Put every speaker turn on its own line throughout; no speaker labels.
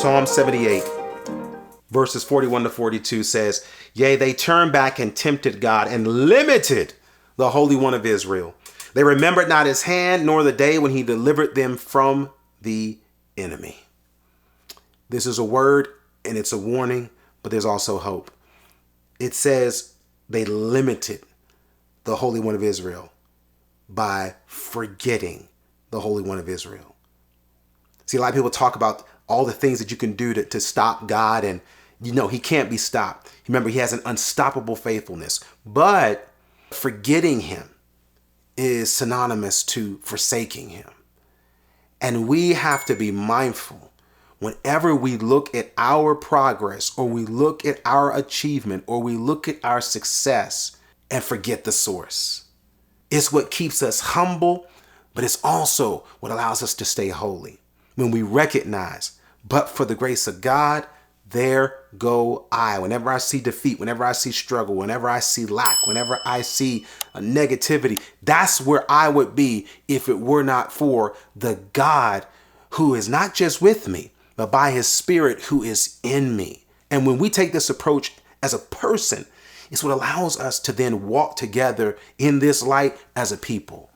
Psalm 78, verses 41 to 42 says, "Yea, they turned back and tempted God and limited the Holy One of Israel. They remembered not his hand, nor the day when he delivered them from the enemy." This is a word and it's a warning, but there's also hope. It says they limited the Holy One of Israel by forgetting the Holy One of Israel. See, a lot of people talk about all the things that you can do to stop God, and he can't be stopped. Remember, he has an unstoppable faithfulness, but forgetting him is synonymous to forsaking him. And we have to be mindful whenever we look at our progress, or we look at our achievement, or we look at our success and forget the source. It's what keeps us humble, but it's also what allows us to stay holy. When we recognize, but for the grace of God, there go I. Whenever I see defeat, whenever I see struggle, whenever I see lack, whenever I see negativity, that's where I would be if it were not for the God who is not just with me, but by his Spirit who is in me. And when we take this approach as a person, it's what allows us to then walk together in this light as a people.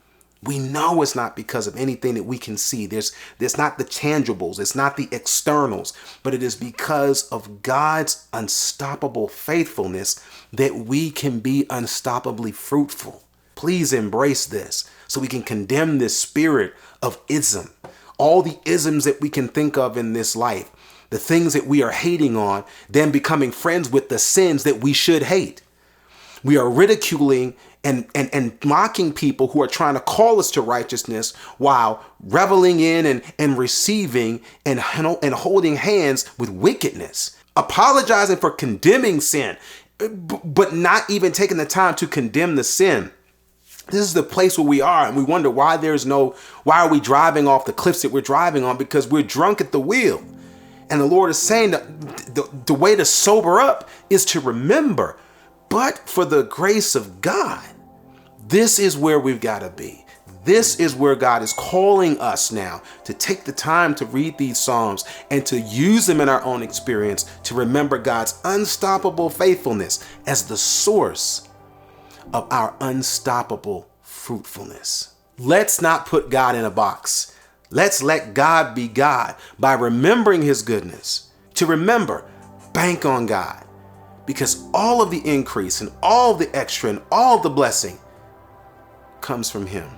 We know it's not because of anything that we can see. There's not the tangibles. It's not the externals, but it is because of God's unstoppable faithfulness that we can be unstoppably fruitful. Please embrace this so we can condemn this spirit of ism. All the isms that we can think of in this life, the things that we are hating on, then becoming friends with the sins that we should hate. We are ridiculing and mocking people who are trying to call us to righteousness while reveling in and receiving and holding hands with wickedness, apologizing for condemning sin, but not even taking the time to condemn the sin. This is the place where we are, and we wonder why are we driving off the cliffs that we're driving on? Because we're drunk at the wheel. And the Lord is saying that the way to sober up is to remember, but for the grace of God, this is where we've got to be. This is where God is calling us now to take the time to read these Psalms and to use them in our own experience to remember God's unstoppable faithfulness as the source of our unstoppable fruitfulness. Let's not put God in a box. Let's let God be God by remembering his goodness. To remember, bank on God, because all of the increase and all the extra and all the blessing comes from him.